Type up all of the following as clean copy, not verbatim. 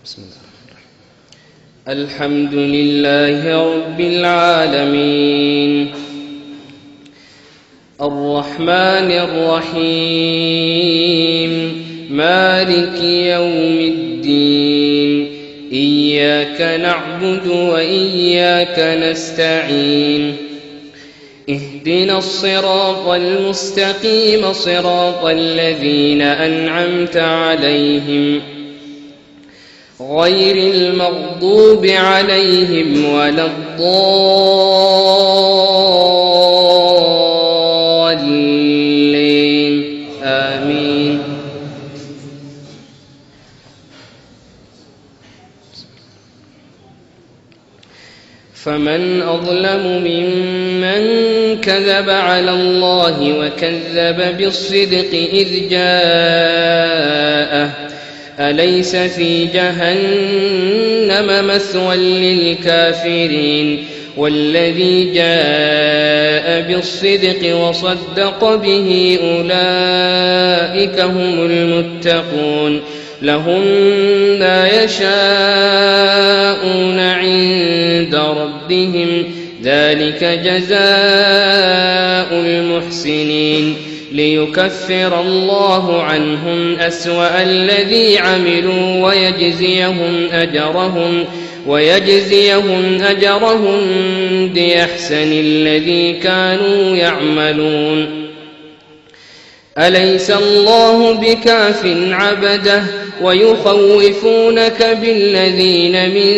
بسم الله الحمد لله رب العالمين الرحمن الرحيم مالك يوم الدين إياك نعبد وإياك نستعين اهدنا الصراط المستقيم صراط الذين أنعمت عليهم غير المغضوب عليهم ولا الضالين آمين. فمن أظلم ممن كذب على الله وكذب بالصدق إذ جاءه أليس في جهنم مثوى للكافرين والذي جاء بالصدق وصدق به أولئك هم المتقون لهم ما يشاءون عند ربهم ذلك جزاء المحسنين ليكفر الله عنهم أسوأ الذي عملوا ويجزيهم أجرهم بأحسن الذي كانوا يعملون. أليس الله بكاف عبده ويخوفونك بالذين من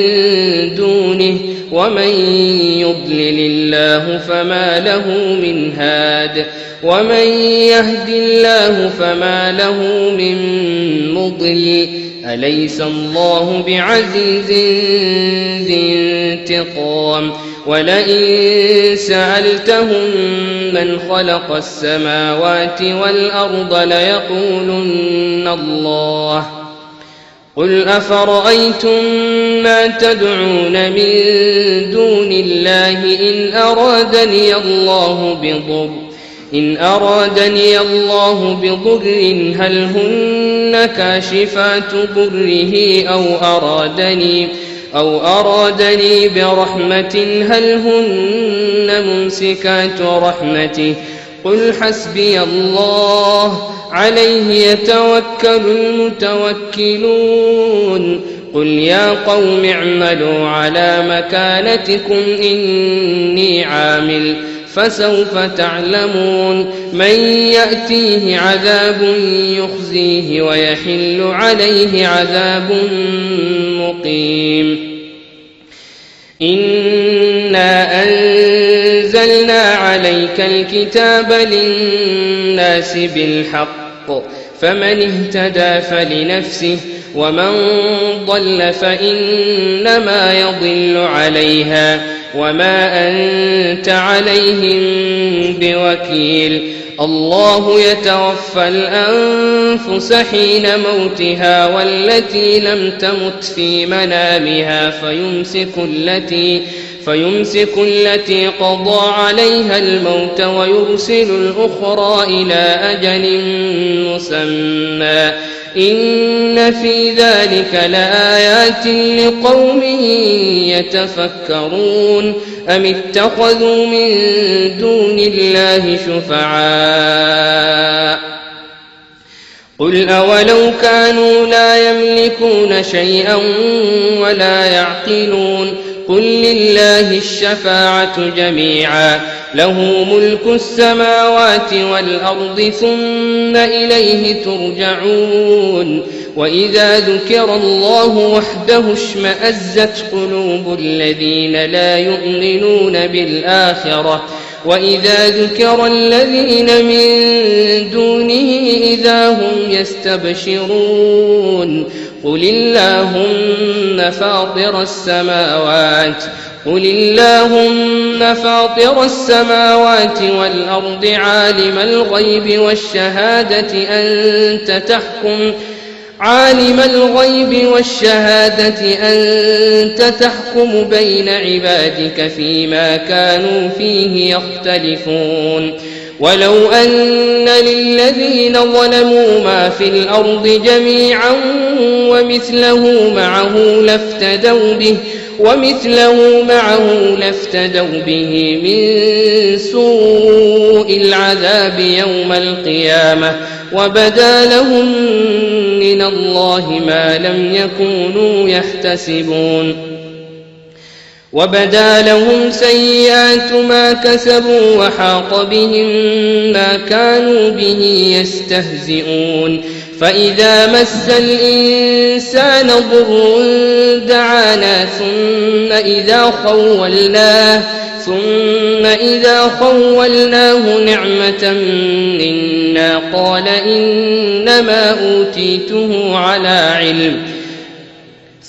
دونه ومن يضلل الله فما له من هاد ومن يهد الله فما له من مضل. أليس الله بعزيز ذي انتقام ولئن سألتهم من خلق السماوات والأرض ليقولن الله قل أفرأيتم ما تدعون من دون الله إن أرادني الله بضر هل هن كاشفات ضره أو أرادني برحمة هل هن ممسكات رحمته قل حسبي الله عليه يتوكل المتوكلون. قل يا قوم اعملوا على مكانتكم إني عامل فسوف تعلمون من يأتيه عذاب يخزيه ويحل عليه عذاب مقيم. إنا أنزلنا عليك الكتاب للناس بالحق فمن اهتدى فلنفسه ومن ضل فإنما يضل عليها وما أنت عليهم بوكيل. الله يتوفى الأنفس حين موتها والتي لم تمت في منامها فيمسك التي قضى عليها الموت ويرسل الأخرى إلى أجل مسمى إن في ذلك لآيات لقوم يتفكرون. أم اتخذوا من دون الله شفعاء قل أولو كانوا لا يملكون شيئا ولا يعقلون قل لله الشفاعة جميعا له ملك السماوات والأرض ثم إليه ترجعون. وإذا ذكر الله وحده اشمأزت قلوب الذين لا يؤمنون بالآخرة وإذا ذكر الذين من دونه إذا هم يستبشرون. قل اللهم فاطر السماوات والأرض عالم الغيب والشهادة أنت تحكم بين عبادك فيما كانوا فيه يختلفون. ولو أن للذين ظلموا ما في الأرض جميعا ومثله معه لافتدوا به من سوء العذاب يوم القيامة وبدا لهم من الله ما لم يكونوا يحتسبون وبدا لهم سيئات ما كسبوا وحاق بهم ما كانوا به يستهزئون فإذا مس الإنسان ضر دعانا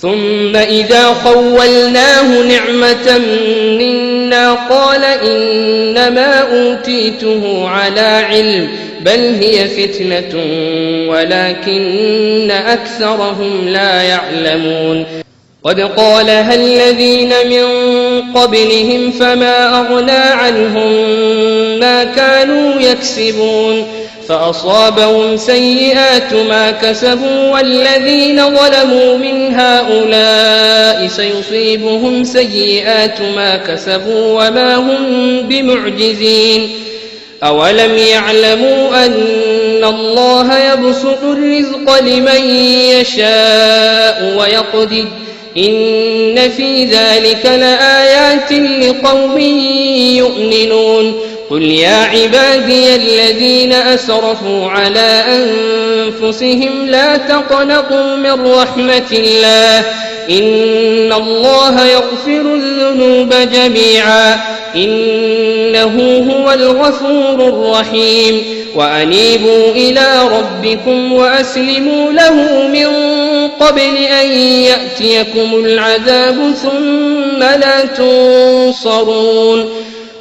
ثم إذا خولناه نعمة منا قال إنما أوتيته على علم بل هي فتنة ولكن أكثرهم لا يعلمون قد قالها الذين من قبلهم فما أغنى عنهم ما كانوا يكسبون فأصابهم سيئات ما كسبوا والذين ظلموا من هؤلاء سيصيبهم سيئات ما كسبوا وما هم بمعجزين أولم يعلموا أن الله يبسط الرزق لمن يشاء ويقدر إن في ذلك لآيات لقوم يؤمنون قل يا عبادي الذين أسرفوا على أنفسهم لا تقنطوا من رحمة الله إن الله يغفر الذنوب جميعا إنه هو الغفور الرحيم وأنيبوا إلى ربكم وأسلموا له من قبل أن يأتيكم العذاب ثم لا تنصرون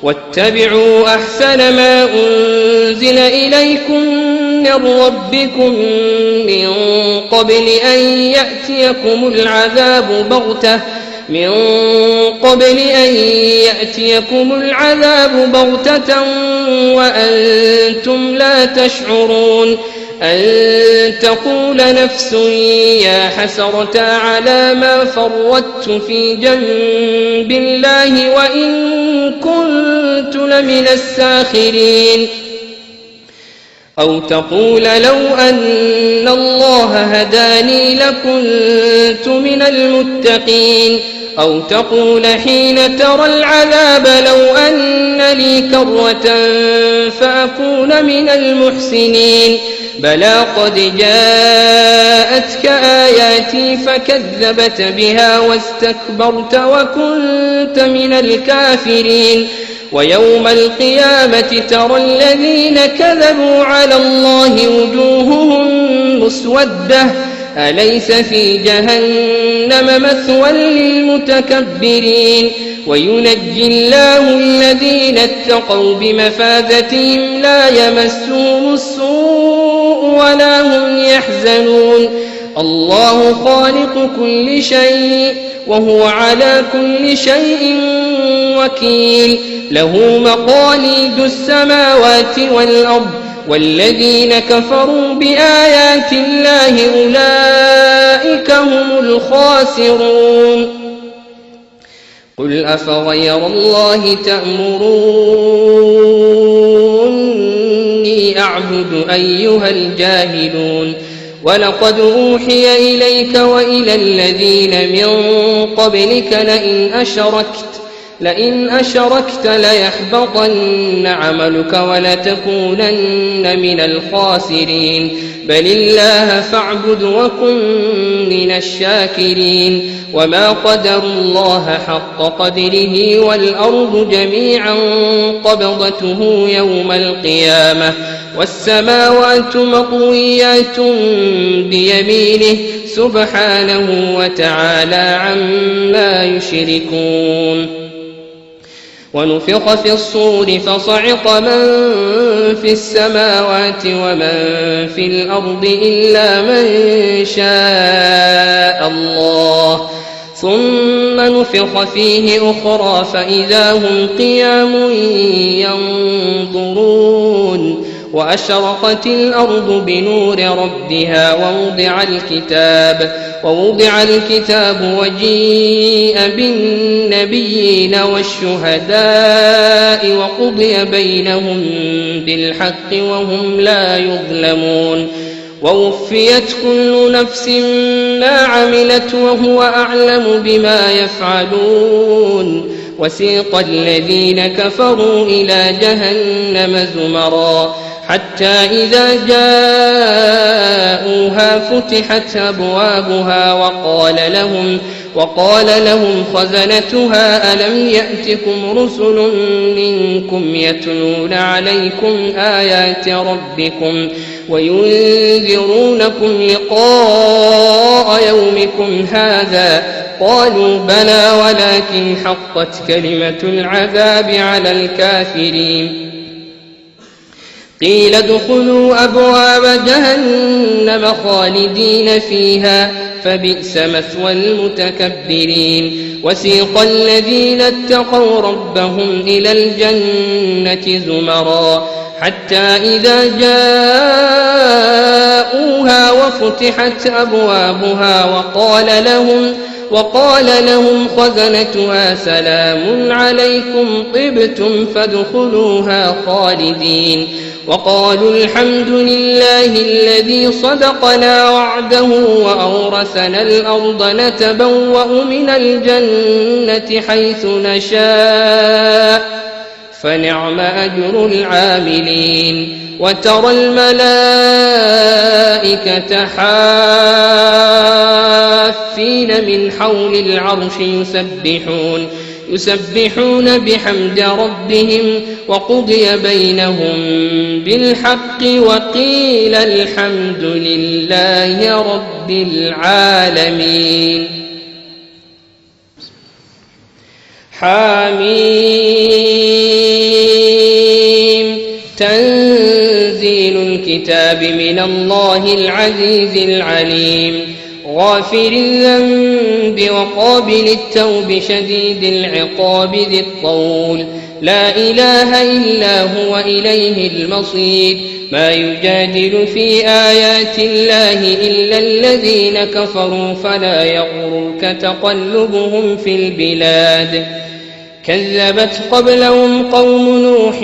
واتبعوا أحسن ما أنزل إليكم من ربكم من قبل أن يأتيكم العذاب بغتة وأنتم لا تشعرون أن تقول نفس يا حسرة على ما فرطت في جنب الله وإن كنت لمن الساخرين أو تقول لو أن الله هداني لكنت من المتقين أو تقول حين ترى العذاب لو أن لي كرة فأكون من المحسنين بلى قد جاءتك آياتي فكذبت بها واستكبرت وكنت من الكافرين ويوم القيامة ترى الذين كذبوا على الله وجوههم مسودة أليس في جهنم مثوى للمتكبرين وينجي الله الذين اتقوا بمفازتهم لا يمسهم السوء ولا هم يحزنون الله خالق كل شيء وهو على كل شيء وكيل له مقاليد السماوات والأرض والذين كفروا بآيات الله أولئك هم الخاسرون قل أفغير الله تأمروني أعبد أيها الجاهلون ولقد أوحي إليك وإلى الذين من قبلك لئن أشركت ليحبطن عملك ولتكونن من الخاسرين بل الله فاعبد وكن من الشاكرين وما قدروا الله حق قدره والأرض جميعا قبضته يوم القيامة والسماوات مطويات بيمينه سبحانه وتعالى عما يشركون ونفخ في الصور فصعق من في السماوات ومن في الأرض إلا من شاء الله ثم نفخ فيه أخرى فإذا هم قيام ينظرون وأشرقت الأرض بنور ربها ووضع الكتاب وجيء بالنبيين والشهداء وقضي بينهم بالحق وهم لا يظلمون ووفيت كل نفس ما عملت وهو أعلم بما يفعلون وسيق الذين كفروا إلى جهنم زمرا حتى إذا جاءوها فتحت أبوابها وقال لهم خزنتها ألم يأتكم رسل منكم يتلون عليكم آيات ربكم وينذرونكم لقاء يومكم هذا قالوا بلى ولكن حقت كلمة العذاب على الكافرين قيل ادخلوا أبواب جهنم خالدين فيها فبئس مثوى المتكبرين وسيق الذين اتقوا ربهم إلى الجنة زمرا حتى إذا جاءوها وفتحت أبوابها وقال لهم خزنتها سلام عليكم طبتم فادخلوها خالدين وقالوا الحمد لله الذي صدقنا وعده وأورثنا الأرض نتبوأ من الجنة حيث نشاء فنعم أجر العاملين وترى الملائكة حافين من حول العرش يسبحون بحمد ربهم وقضي بينهم بالحق وقيل الحمد لله رب العالمين حميم تنزيل الكتاب من الله العزيز العليم غافر الذنب وقابل التوب شديد العقاب ذي الطول لا إله إلا هو إليه المصير ما يجادل في آيات الله إلا الذين كفروا فلا يغرك تقلبهم في البلاد كذبت قبلهم قوم نوح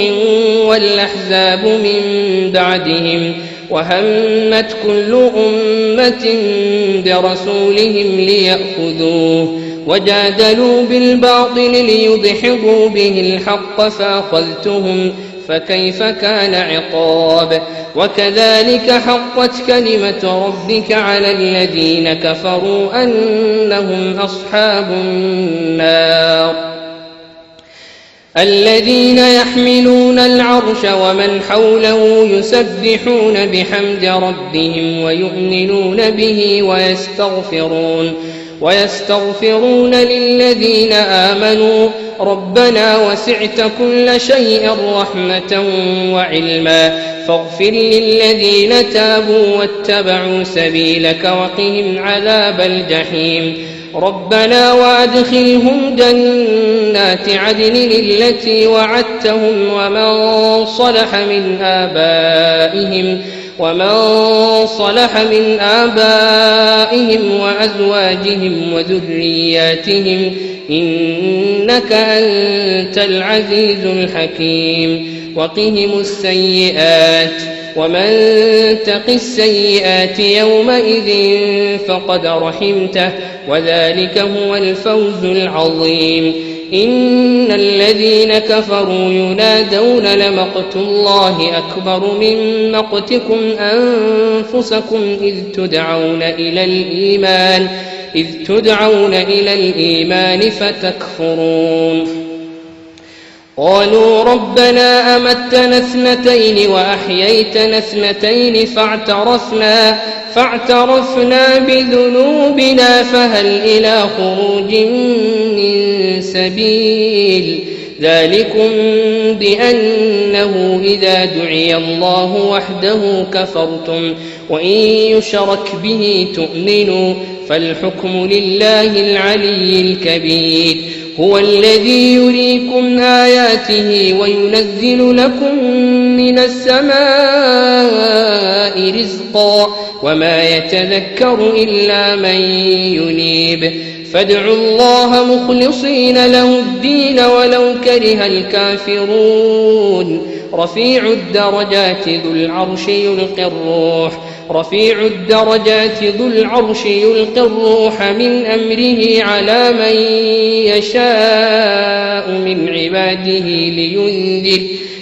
والأحزاب من بعدهم وهمت كل أمة برسولهم ليأخذوه وجادلوا بالباطل ليدحضوا به الحق فأخذتهم فكيف كان عقاب وكذلك حقت كلمة ربك على الذين كفروا أنهم أصحاب النار الذين يحملون العرش ومن حوله يسبحون بحمد ربهم ويؤمنون به ويستغفرون للذين آمنوا ربنا وسعت كل شيء رحمة وعلما فاغفر للذين تابوا واتبعوا سبيلك وقهم عذاب الجحيم ربنا وادخلهم جنات عدن التي وعدتهم ومن صلح من آبائهم وأزواجهم وذرياتهم إنك أنت العزيز الحكيم وقهم السيئات ومن تق السيئات يومئذ فقد رحمته وذلك هو الفوز العظيم إن الذين كفروا ينادون لمقت الله أكبر من مقتكم أنفسكم إذ تدعون إلى الإيمان فتكفرون قالوا ربنا أمتنا اثنتين وأحييتنا اثنتين فاعترفنا بذنوبنا فهل إلى خروج من سبيل ذلكم بأنه إذا دعي الله وحده كفرتم وإن يشرك به تؤمنوا فالحكم لله العلي الكبير هو الذي يريكم آياته وينزل لكم من السماء رزقا وما يتذكر إلا من ينيب فادعوا الله مخلصين له الدين ولو كره الكافرون رفيع الدرجات ذو العرش يلقي الروح من أمره على من يشاء من عباده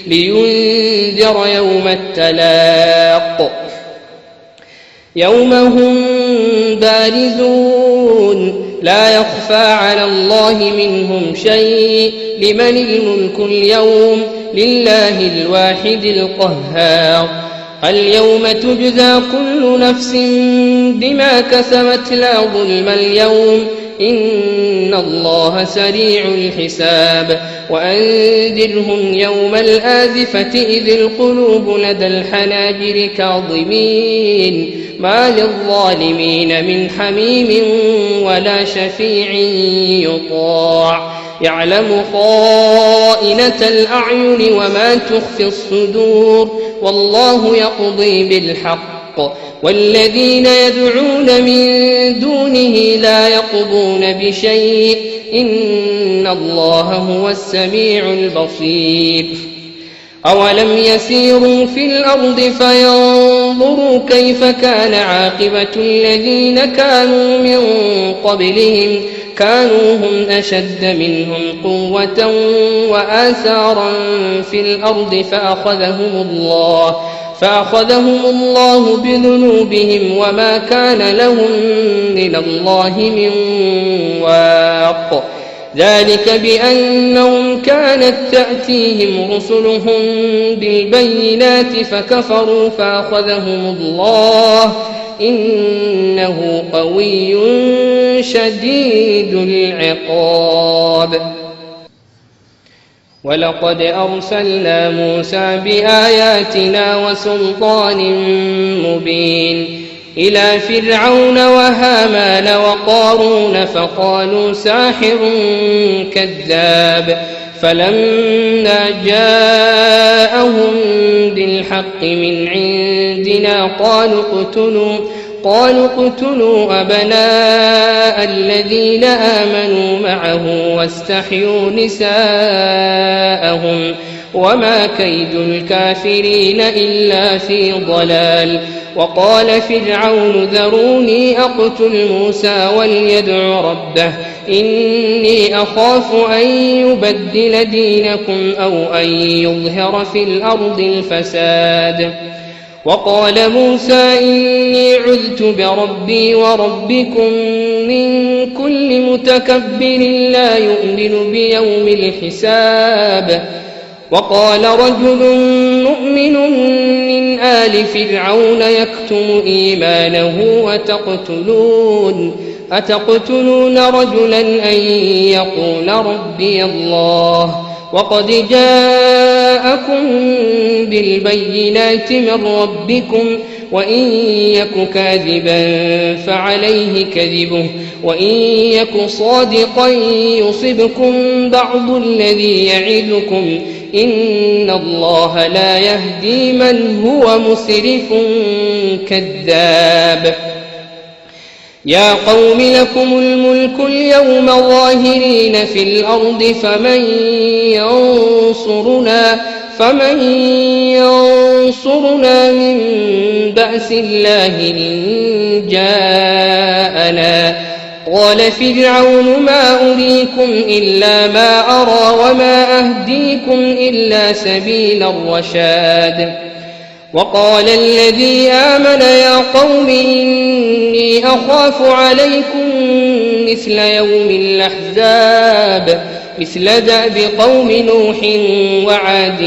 لينذر يوم التلاق يوم هم بارزون لا يخفى على الله منهم شيء لمن الملك اليوم لله الواحد القهار اليوم تجزى كل نفس بما كسبت لا ظلم اليوم إن الله سريع الحساب وأنذرهم يوم الآزفة إذ القلوب لدى الحناجر كاظمين ما للظالمين من حميم ولا شفيع يطاع يعلم خائنة الأعين وما تخفي الصدور والله يقضي بالحق والذين يدعون من دونه لا يقضون بشيء إن الله هو السميع البصير أولم يسيروا في الأرض فينظروا كيف كان عاقبة الذين كانوا من قبلهم كانوا هم أشد منهم قوة وآثارا في الأرض فأخذهم الله بذنوبهم وما كان لهم من الله من واق ذلك بأنهم كانت تأتيهم رسلهم بالبينات فكفروا فأخذهم الله إنه قوي شديد العقاب ولقد أرسلنا موسى بآياتنا وسلطان مبين إلى فرعون وهامان وقارون فقالوا ساحر كذاب فلما جاءهم بالحق من عندنا قالوا اقتلوا أبناء الذين آمنوا معه واستحيوا نساءهم وما كيد الكافرين إلا في ضلال وقال فرعون ذروني أقتل موسى وليدع ربه إني أخاف أن يبدل دينكم أو أن يظهر في الأرض الفساد وقال موسى إني عذت بربي وربكم من كل متكبر لا يؤمن بيوم الحساب وقال رجل مؤمن من آل فرعون يكتم إيمانه أتقتلون رجلا أن يقول ربي الله وقد جاءكم بالبينات من ربكم وإن يك كاذبا فعليه كذبه وإن يك صادقا يصبكم بعض الذي يعدكم إن الله لا يهدي من هو مسرف كذاب يا قوم لكم الملك اليوم ظاهرين في الأرض فمن ينصرنا من بأس الله إن جاءنا قال فرعون ما أريكم إلا ما أرى وما أهديكم إلا سبيل الرشاد وقال الذي آمن يا قوم إني أخاف عليكم مثل يوم الأحزاب مثل دأب قوم نوح وعاد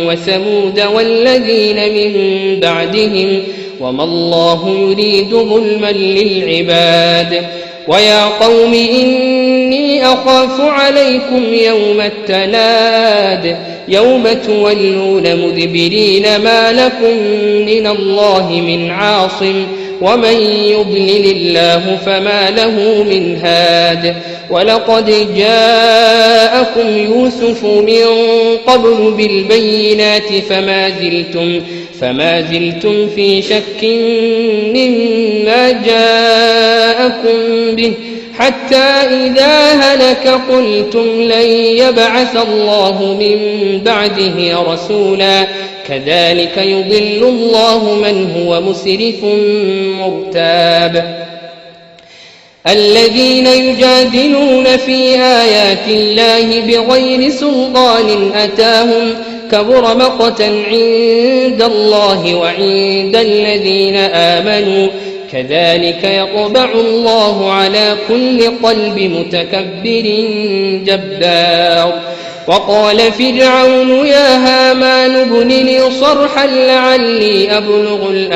وثمود والذين من بعدهم وما الله يريد ظلما للعباد ويا قوم إني إني أخاف عليكم يوم التناد يوم تولون مدبرين ما لكم من الله من عاصم ومن يضلل الله فما له من هاد ولقد جاءكم يوسف من قبل بالبينات فما زلتم في شك مما جاءكم به حتى إذا هلك قلتم لن يبعث الله من بعده رسولا كذلك يضل الله من هو مسرف مرتاب الذين يجادلون في آيات الله بغير سلطان أتاهم كبر مقتا عند الله وعند الذين آمنوا كذلك يطبع الله على كل قلب متكبر جبار وقال فرعون يا هامان ابن لي صرحا لعلي أبلغ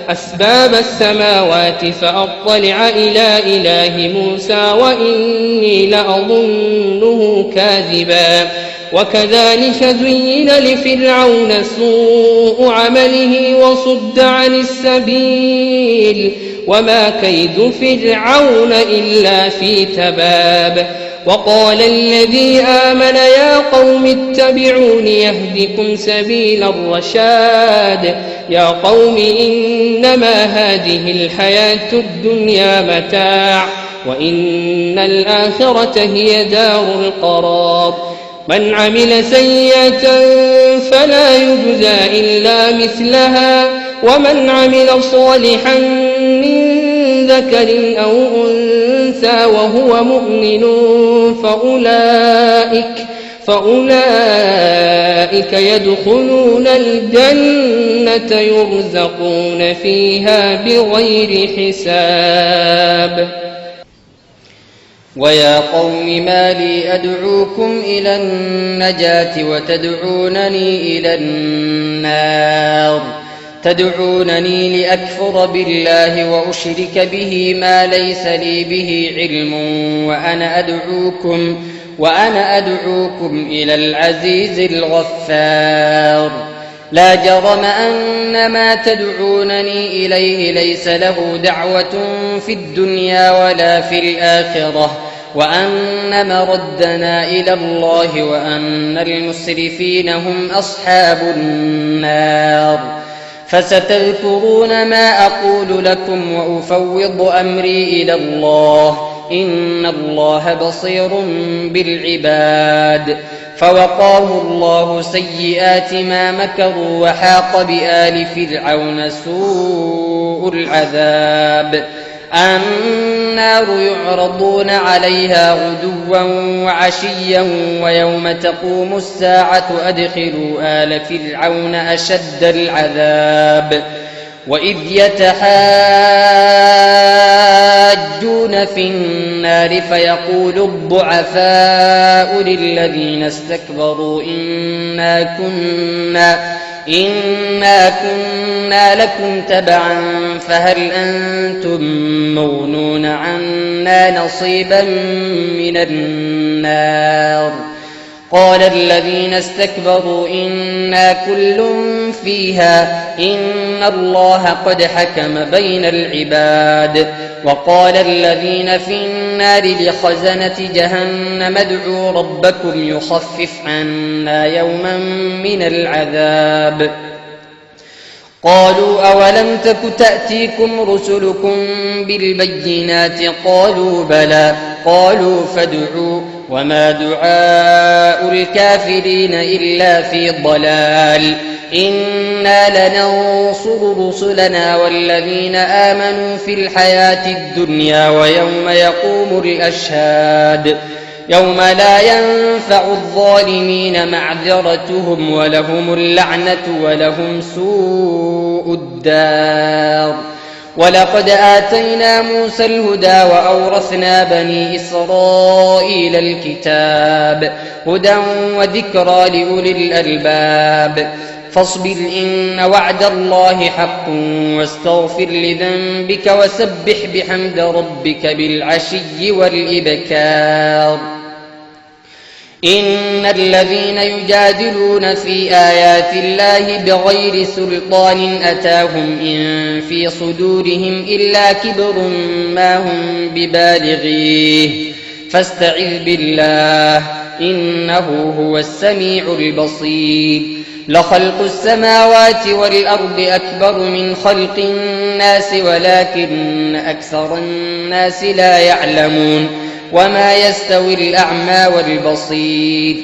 أسباب السماوات فأطلع إلى إله موسى وإني لأظنه كاذبا وكذلك زين لفرعون سوء عمله وصد عن السبيل وما كيد فرعون إلا في تباب وقال الذي آمن يا قوم اتبعون يهدكم سبيل الرشاد يا قوم إنما هذه الحياة الدنيا متاع وإن الآخرة هي دار القرار من عمل سيئة فلا يجزى إلا مثلها ومن عمل صالحا من ذكر أو أنثى وهو مؤمن فأولئك يدخلون الجنة يرزقون فيها بغير حساب ويا قوم ما لي أدعوكم إلى النجاة وتدعونني إلى النار تدعونني لأكفر بالله وأشرك به ما ليس لي به علم وأنا أدعوكم إلى العزيز الغفار لا جرم أن ما تدعونني إليه ليس له دعوة في الدنيا ولا في الآخرة وأن مردنا إلى الله وأن المسرفين هم أصحاب النار فستذكرون ما أقول لكم وأفوض أمري إلى الله إن الله بصير بالعباد فوقاه الله سيئات ما مكروا وحاق بآل فرعون سوء العذاب النار يعرضون عليها غدوا وعشيا ويوم تقوم الساعة أدخلوا آل فرعون أشد العذاب وإذ يتحاجون في النار فيقول الضعفاء للذين استكبروا إنا كنا لكم تبعا فهل أنتم مغنون عنا نصيبا من النار قال الذين استكبروا إنا كل فيها إن الله قد حكم بين العباد وقال الذين في النار لخزنة جهنم ادعوا ربكم يخفف عنا يوما من العذاب قالوا أولم تك تأتيكم رسلكم بالبينات قالوا بلى قالوا فادعوا وما دعاء الكافرين إلا في ضلال إنا لننصر رسلنا والذين آمنوا في الحياة الدنيا ويوم يقوم الأشهاد يوم لا ينفع الظالمين معذرتهم ولهم اللعنة ولهم سوء الدار ولقد آتينا موسى الهدى وأورثنا بني إسرائيل الكتاب هدى وذكرى لأولي الألباب فاصبر إن وعد الله حق واستغفر لذنبك وسبح بحمد ربك بالعشي والإبكار إن الذين يجادلون في آيات الله بغير سلطان أتاهم إن في صدورهم إلا كبر ما هم ببالغيه فاستعذ بالله إنه هو السميع البصير لخلق السماوات والأرض أكبر من خلق الناس ولكن أكثر الناس لا يعلمون وما يستوي الأعمى والبصير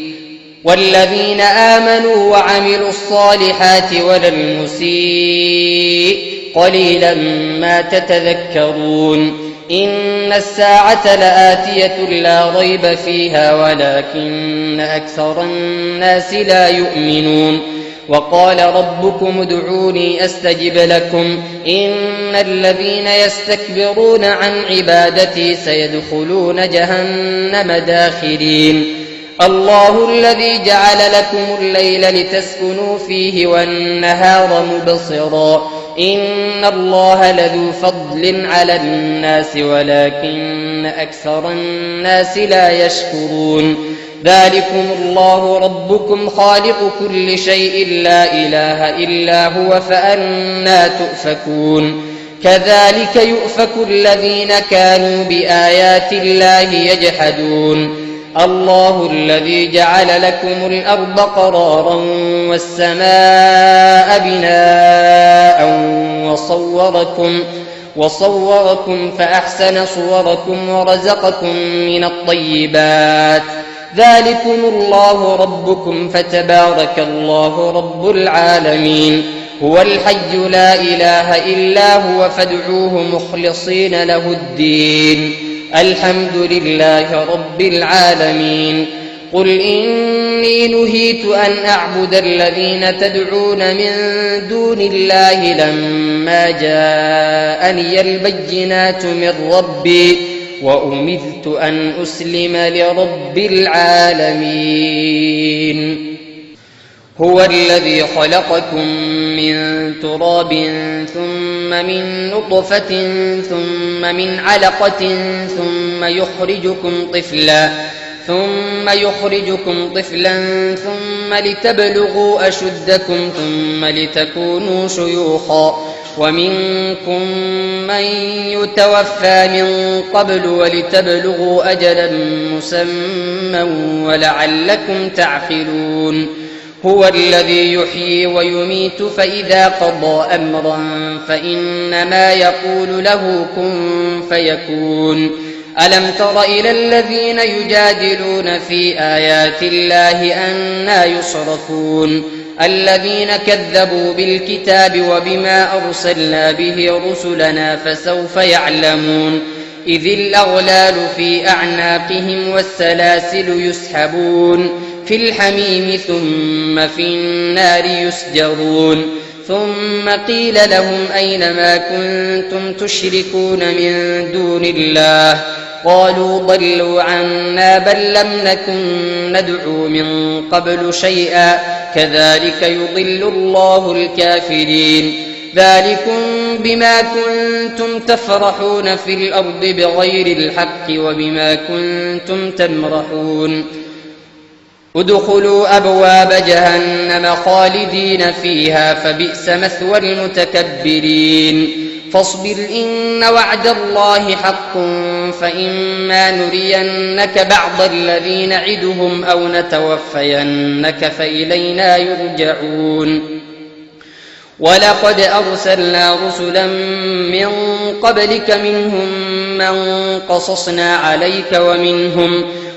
والذين آمنوا وعملوا الصالحات ولا المسيء قليلا ما تتذكرون إن الساعة لآتية لا ريب فيها ولكن أكثر الناس لا يؤمنون وقال ربكم ادعوني أستجب لكم إن الذين يستكبرون عن عبادتي سيدخلون جهنم داخرين الله الذي جعل لكم الليل لتسكنوا فيه والنهار مبصرا إن الله لذو فضل على الناس ولكن أكثر الناس لا يشكرون ذلكم الله ربكم خالق كل شيء لا إله إلا هو فأنى تؤفكون كذلك يؤفك الذين كانوا بآيات الله يجحدون الله الذي جعل لكم الأرض قرارا والسماء بناء وصوركم فأحسن صوركم ورزقكم من الطيبات ذلكم الله ربكم فتبارك الله رب العالمين هو الحي لا إله إلا هو فادعوه مخلصين له الدين الحمد لله رب العالمين قل إني نهيت أن أعبد الذين تدعون من دون الله لما جاءني البينات من ربي وأمرت أن أسلم لرب العالمين هو الذي خلقكم من تراب ثم من نطفة ثم من علقة ثم يخرجكم طفلا ثم لتبلغوا أشدكم ثم لتكونوا شيوخا ومنكم من يتوفى من قبل ولتبلغوا أجلا مسمى ولعلكم تعقلون هو الذي يحيي ويميت فإذا قضى أمرا فإنما يقول له كن فيكون ألم تر إلى الذين يجادلون في آيات الله أنى يصرفون الذين كذبوا بالكتاب وبما أرسلنا به رسلنا فسوف يعلمون إذ الأغلال في أعناقهم والسلاسل يسحبون في الحميم ثم في النار يسجرون ثم قيل لهم أين ما كنتم تشركون من دون الله قالوا ضلوا عنا بل لم نكن ندعو من قبل شيئا كذلك يضل الله الكافرين ذلكم بما كنتم تفرحون في الأرض بغير الحق وبما كنتم تمرحون ادخلوا أبواب جهنم خالدين فيها فبئس مثوى المتكبرين فاصبر إن وعد الله حق فإما نرينك بعض الذي نعدهم أو نتوفينك فإلينا يرجعون ولقد أرسلنا رسلا من قبلك منهم من قصصنا عليك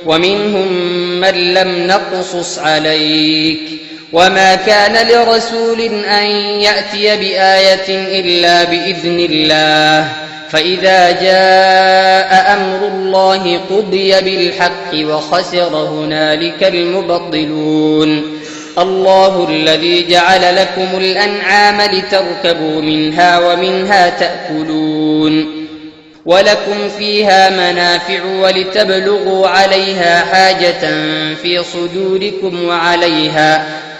ومنهم من لم نقصص عليك وما كان لرسول أن يأتي بآية إلا بإذن الله فإذا جاء أمر الله قضي بالحق وخسر هنالك المبطلون الله الذي جعل لكم الأنعام لتركبوا منها ومنها تأكلون ولكم فيها منافع ولتبلغوا عليها حاجة في صدوركم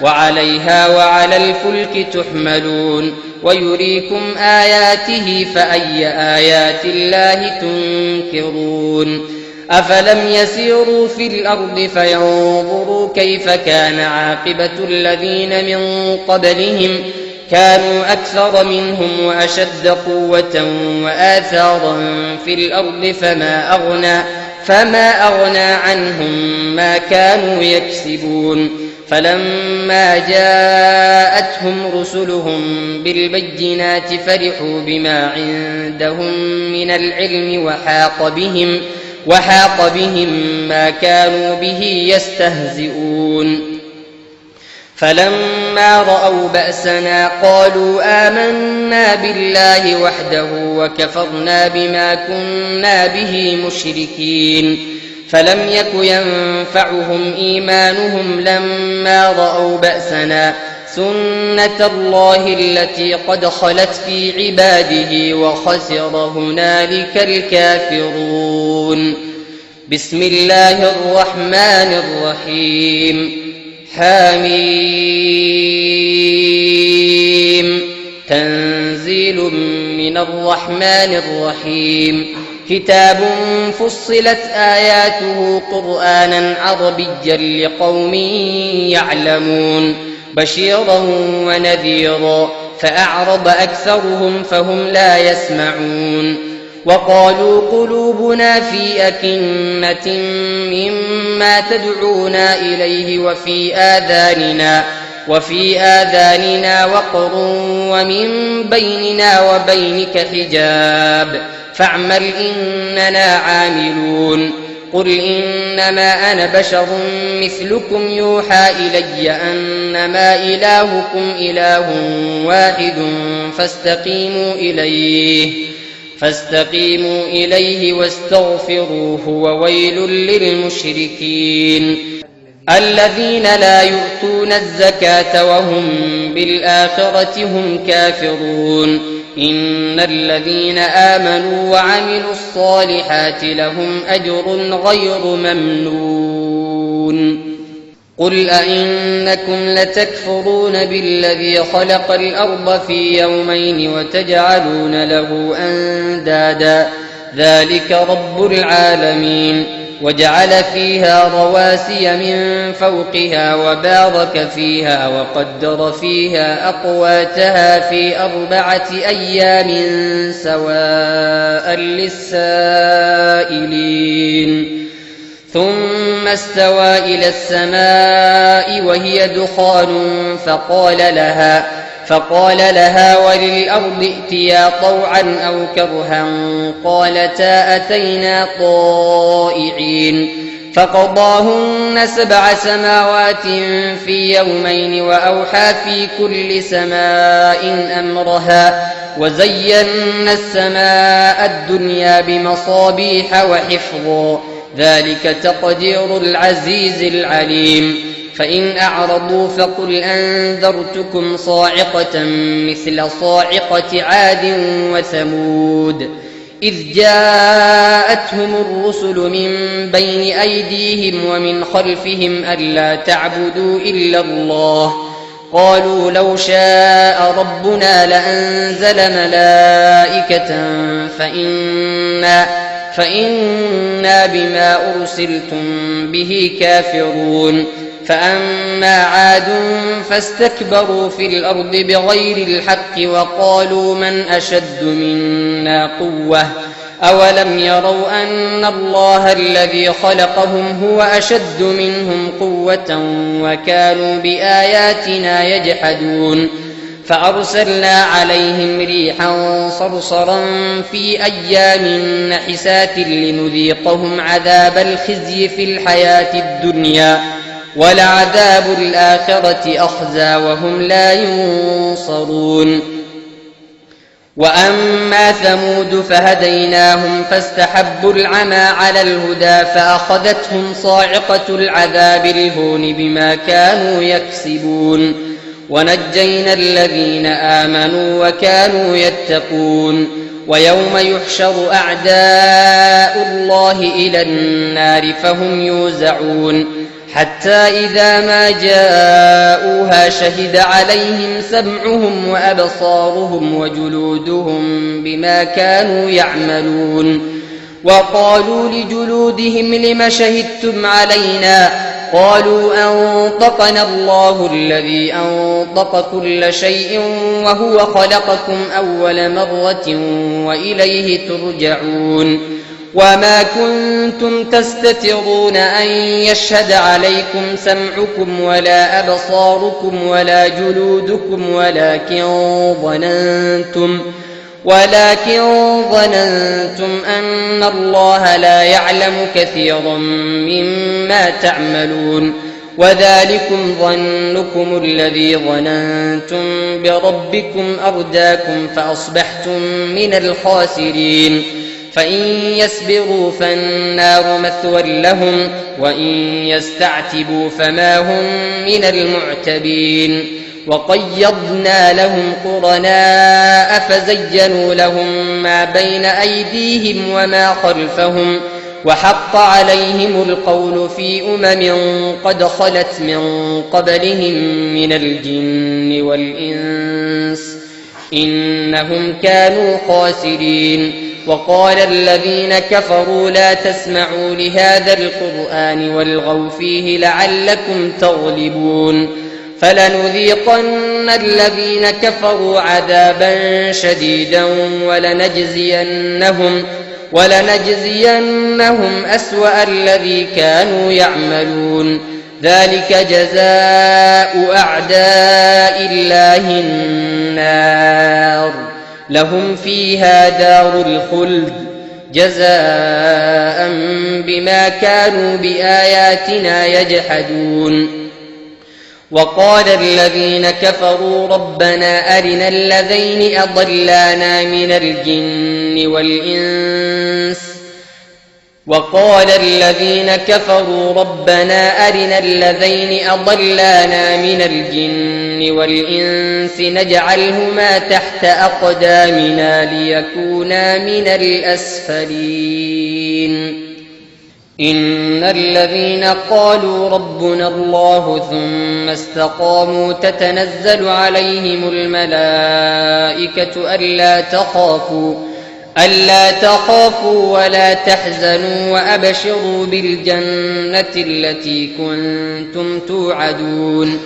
وعليها وعلى الفلك تحملون ويريكم آياته فأي آيات الله تنكرون أفلم يسيروا في الأرض فينظروا كيف كان عاقبة الذين من قبلهم كانوا أكثر منهم وأشد قوة وآثارا في الأرض فما أغنى عنهم ما كانوا يكسبون فلما جاءتهم رسلهم بالبينات فرحوا بما عندهم من العلم وحاق بهم ما كانوا به يستهزئون فلما رأوا بأسنا قالوا آمنا بالله وحده وكفرنا بما كنا به مشركين فلم يك ينفعهم إيمانهم لما رأوا بأسنا سنة الله التي قد خلت في عباده وخسر هنالك الكافرون. بسم الله الرحمن الرحيم. حميم. تنزيل من الرحمن الرحيم. كتاب فصلت آياته قرآنا عربيا لقوم يعلمون بشيرا ونذيرا فأعرض أكثرهم فهم لا يسمعون وقالوا قلوبنا في أكنة مما تدعونا إليه وفي آذاننا وقر ومن بيننا وبينك حجاب فاعمل إننا عاملون. قل إنما أنا بشر مثلكم يوحى إلي أنما إلهكم إله واحد فاستقيموا إليه واستغفروه وويل للمشركين الذين لا يؤتون الزكاة وهم بالآخرة هم كافرون. إن الذين آمنوا وعملوا الصالحات لهم أجر غير ممنون. قل أئنكم لتكفرون بالذي خلق الأرض في يومين وتجعلون له أندادا ذلك رب العالمين. وجعل فيها رواسي من فوقها وبارك فيها وقدر فيها أقواتها في 4 أيام سواء للسائلين ثم استوى إلى السماء وهي دخان فقال لها وللأرض ائتيا طوعا أو كرها قالتا أتينا طائعين فقضاهن 7 سماوات في يومين وأوحى في كل سماء أمرها وزينا السماء الدنيا بمصابيح وحفظا ذلك تقدير العزيز العليم. فإن أعرضوا فقل أنذرتكم صاعقة مثل صاعقة عاد وثمود إذ جاءتهم الرسل من بين أيديهم ومن خلفهم ألا تعبدوا إلا الله قالوا لو شاء ربنا لأنزل ملائكة فإنا بما أرسلتم به كافرون. فأما عاد فاستكبروا في الأرض بغير الحق وقالوا من أشد منا قوة أولم يروا أن الله الذي خلقهم هو أشد منهم قوة وكانوا بآياتنا يجحدون. فأرسلنا عليهم ريحا صرصرا في أيام نحسات لنذيقهم عذاب الخزي في الحياة الدنيا ولعذاب الآخرة أخزى وهم لا ينصرون. وأما ثمود فهديناهم فاستحبوا العمى على الهدى فأخذتهم صاعقة العذاب الهون بما كانوا يكسبون ونجينا الذين آمنوا وكانوا يتقون. ويوم يحشر أعداء الله إلى النار فهم يوزعون حتى إذا ما جاءوها شهد عليهم سمعهم وأبصارهم وجلودهم بما كانوا يعملون وقالوا لجلودهم لم شهدتم علينا قالوا أنطقنا الله الذي أنطق كل شيء وهو خلقكم أول مرة وإليه ترجعون وما كنتم تستترون أن يشهد عليكم سمعكم ولا أبصاركم ولا جلودكم ولكن ظننتم أن الله لا يعلم كثيرا مما تعملون وذلكم ظنكم الذي ظننتم بربكم أرداكم فأصبحتم من الخاسرين فإن يصبروا فالنار مثوى لهم وإن يستعتبوا فما هم من المعتبين وقيضنا لهم قرناء فزينوا لهم ما بين أيديهم وما خلفهم وحق عليهم القول في قد خلت من قبلهم من الجن والإنس إنهم كانوا خاسرين وقال الذين كفروا لا تسمعوا لهذا القرآن والغوا فيه لعلكم تغلبون فلنذيقن الذين كفروا عذابا شديدا ولنجزينهم أسوأ الذي كانوا يعملون ذلك جزاء أعداء الله النار لهم فيها دار الخلد جزاء بما كانوا بآياتنا يجحدون وقال الذين كفروا ربنا أرنا الذين أضلانا من الجن والإنس نجعلهما تحت أقدامنا ليكونا من الأسفلين إن الذين قالوا ربنا الله ثم استقاموا تتنزل عليهم الملائكة ألا تخافوا ولا تحزنوا وأبشروا بالجنة التي كنتم توعدون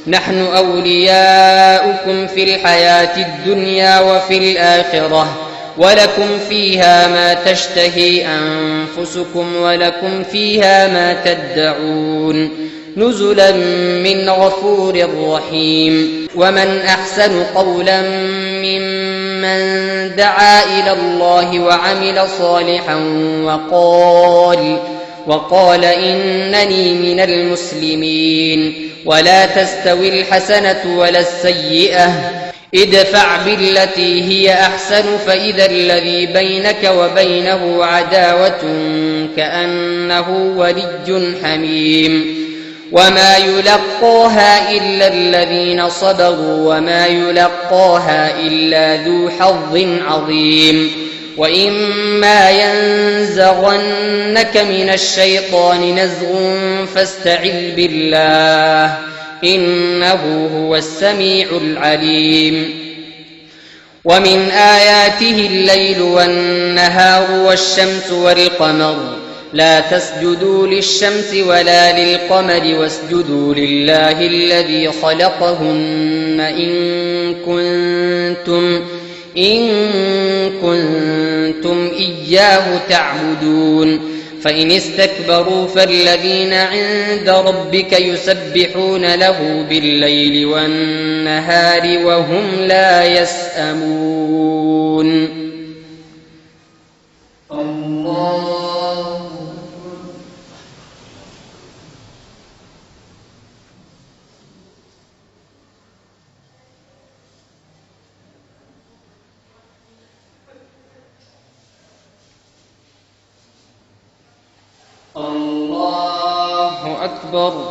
نحن أولياؤكم في الحياة الدنيا وفي الآخرة ولكم فيها ما تشتهي أنفسكم ولكم فيها ما تدعون نزلا من غفور رحيم ومن أحسن قولا ممن دعا إلى الله وعمل صالحا وقال إنني من المسلمين ولا تستوي الحسنة ولا السيئة ادفع بالتي هي أحسن فإذا الذي بينك وبينه عداوة كأنه ولي حميم وما يلقاها إلا الذين صبروا وما يلقاها إلا ذو حظ عظيم وإما ينزغنك من الشيطان نزغ فاستعذ بالله إنه هو السميع العليم ومن آياته الليل والنهار والشمس والقمر لا تسجدوا للشمس ولا للقمر واسجدوا لله الذي خلقهن إن كنتم إياه تعبدون فإن استكبروا فالذين عند ربك يسبحون له بالليل والنهار وهم لا يسأمون الله أكبر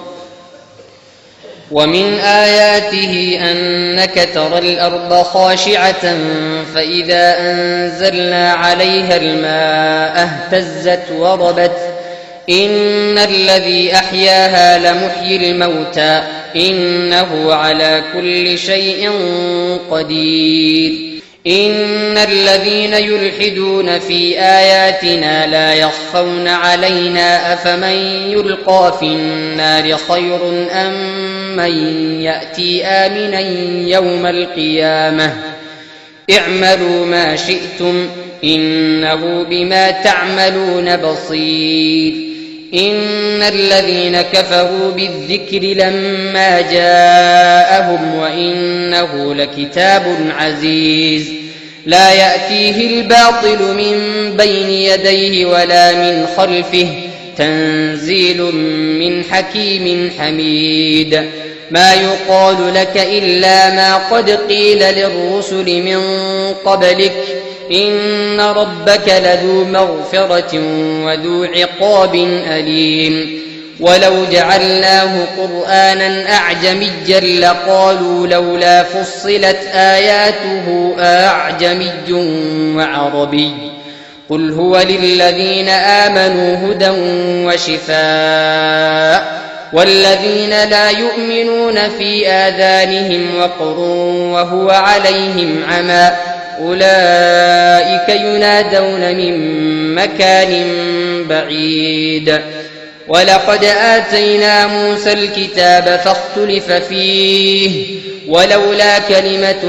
ومن آياته أنك ترى الأرض خاشعة فإذا أنزلنا عليها الماء اهتزت وربت إن الذي أحياها لمحيي الموتى إنه على كل شيء قدير إن الذين يلحدون في آياتنا لا يخفون علينا أفمن يلقى في النار خير أم من يأتي آمنا يوم القيامة اعملوا ما شئتم إنه بما تعملون بصير إن الذين كفروا بالذكر لما جاءهم وإنه لكتاب عزيز لا يأتيه الباطل من بين يديه ولا من خلفه تنزيل من حكيم حميد ما يقال لك إلا ما قد قيل للرسل من قبلك إن ربك لذو مغفرة وذو عقاب أليم ولو جعلناه قرآنا أعجميا لقالوا لولا فصلت آياته أعجمي وعربي قل هو للذين آمنوا هدى وشفاء والذين لا يؤمنون في آذانهم وقر وهو عليهم عمى أولئك ينادون من مكان بعيد ولقد آتينا موسى الكتاب فاختلف فيه ولولا كلمة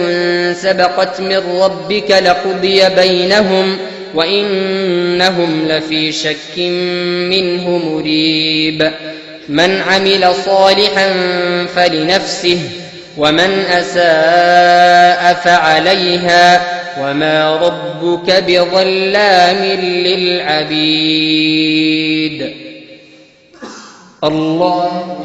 سبقت من ربك لقضي بينهم وإنهم لفي شك منه مريب من عمل صالحا فلنفسه ومن أساء فعليها وما ربك بظلام للعبيد الله